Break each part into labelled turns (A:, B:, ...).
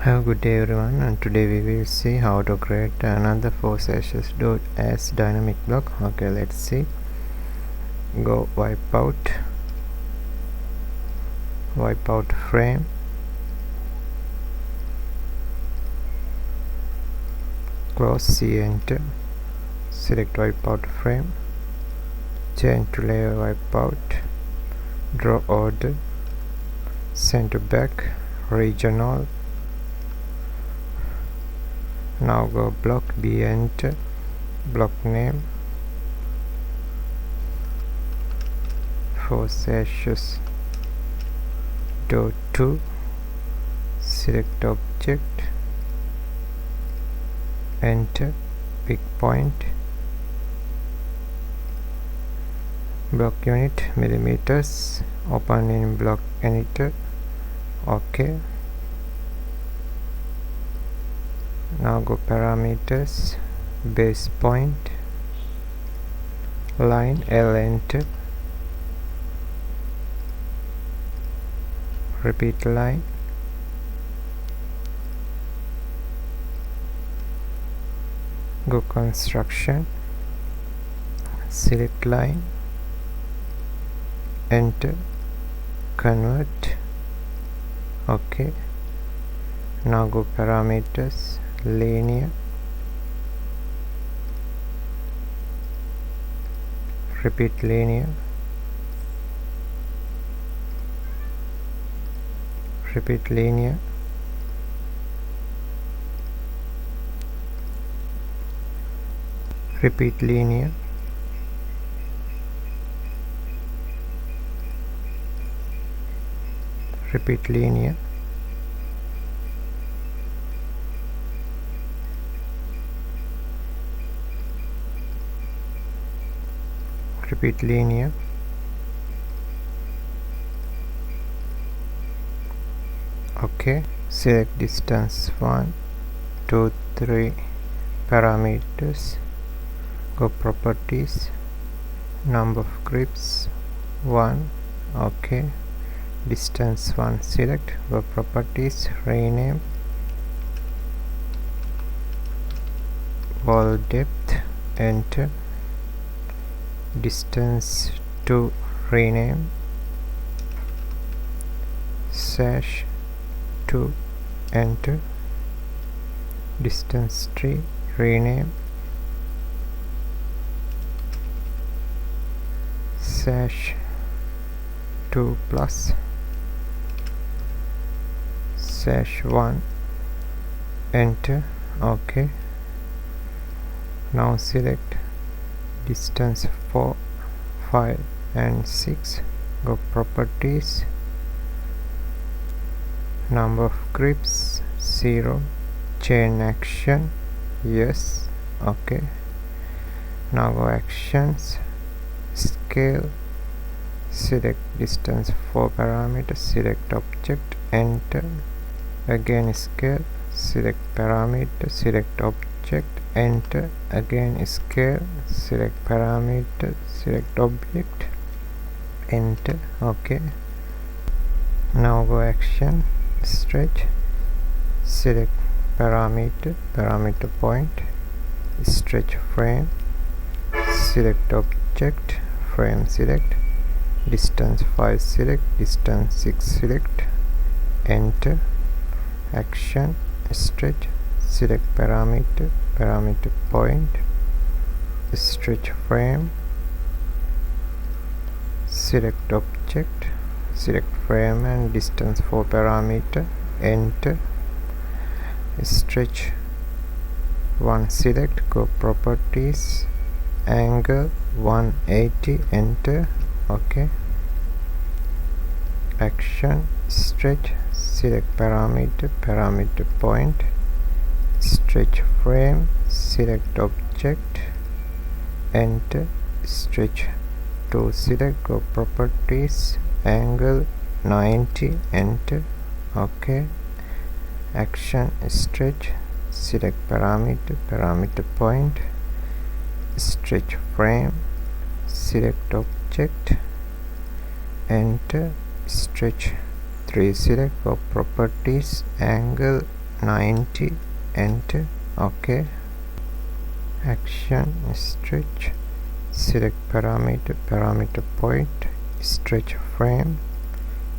A: Have a good day everyone, and today we will see how to create another 4 Sashes as dynamic block. Okay, let's see. Go wipe out frame, close C, enter, select wipe out frame, change to layer wipe out, draw order, center back, regional. Now go block B, enter, block name 4 Sashes dot 2, select object, enter, pick point, block unit millimeters, open in block editor. Okay, now go parameters, base point, line L, enter, repeat line, go construction, select line, enter, convert. Okay, now go parameters, linear, repeat linear, repeat linear, repeat linear, repeat linear, repeat linear, okay. Select distance 1 2 3 parameters, go properties, number of grips 1, okay. Distance 1, select, go properties, rename, wall depth, enter. Distance 2, rename, Sash 2, enter. Distance 3, rename, Sash 2 plus, Sash 1, enter. Okay, now select distance 4 5 and 6, go properties, number of grips 0, chain action yes, okay. Now go actions, scale, select distance 4 parameters, select object, enter, again scale, select parameter, select object, enter, again scale, select parameter, select object, enter. Okay, now go action, stretch, select parameter, parameter point, stretch frame, select object, frame select, distance 5 select, distance 6 select, enter, action, stretch, select parameter, parameter point, stretch frame, select object, select frame and distance 4 parameter, enter, stretch 1 select, go properties, angle 180, enter. Okay, action, stretch, select parameter, parameter point, stretch frame, select object, enter, stretch 2 select, go properties, angle 90, enter. Okay, action, stretch, select parameter, parameter point, stretch frame, select object, enter, stretch 3 select, go properties, angle 90, enter, OK. Action, stretch, select parameter point, stretch frame,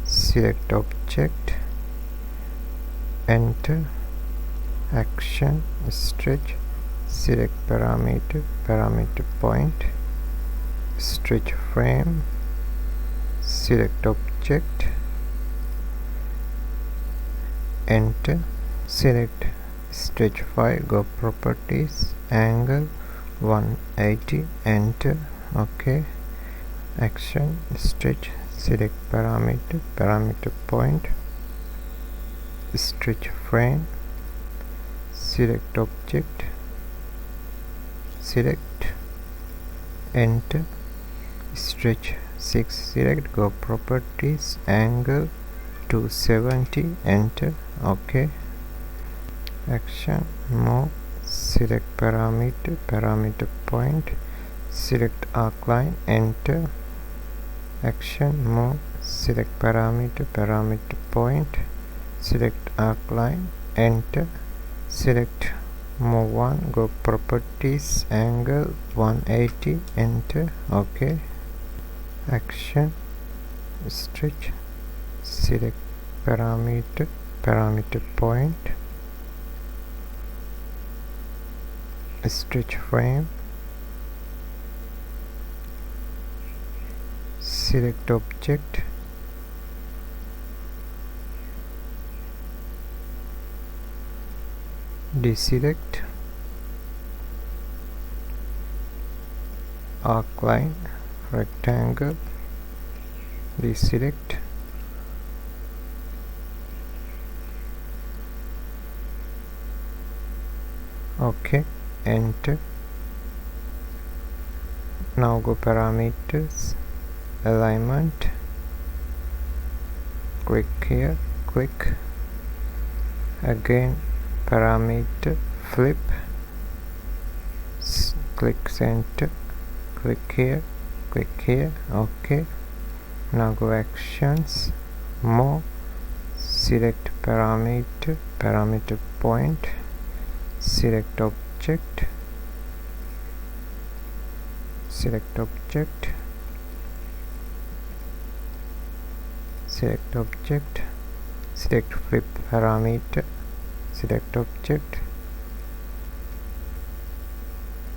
A: select object, enter. Action, stretch, select parameter point, stretch frame, select object, enter. Select stretch file, go properties, angle 180, enter, OK. Action, stretch, select parameter point, stretch frame, select object, select, enter. Stretch 6, select, go properties, angle 270, enter, OK. Action, move, select parameter point, select arc line, enter. Action, move, select parameter point, select arc line, enter. Select move one, go properties, angle 180, enter, OK. Action, stretch, select parameter point, stretch frame, select object, deselect, arc line, rectangle, deselect, OK, enter. Now go parameters, alignment, click here, click, again parameter, flip, click center, click here, OK. Now go actions, more, select parameter point, select object, select flip parameter, select object,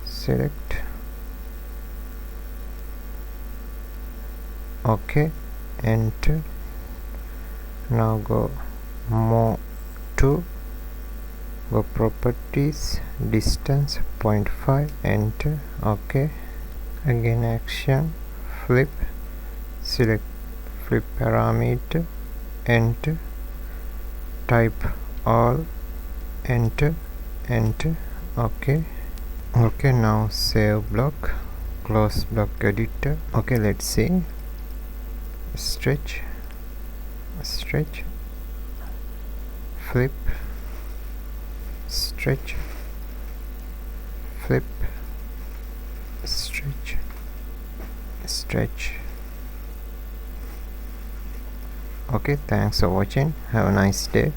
A: select, OK, enter. Now go more to, go properties, distance 0.5, enter, OK. Again action, flip, select flip parameter, enter, type all, enter, OK. Now save block, close block editor. OK, let's see. Stretch, flip, stretch, flip, stretch. OK, thanks for watching. Have a nice day.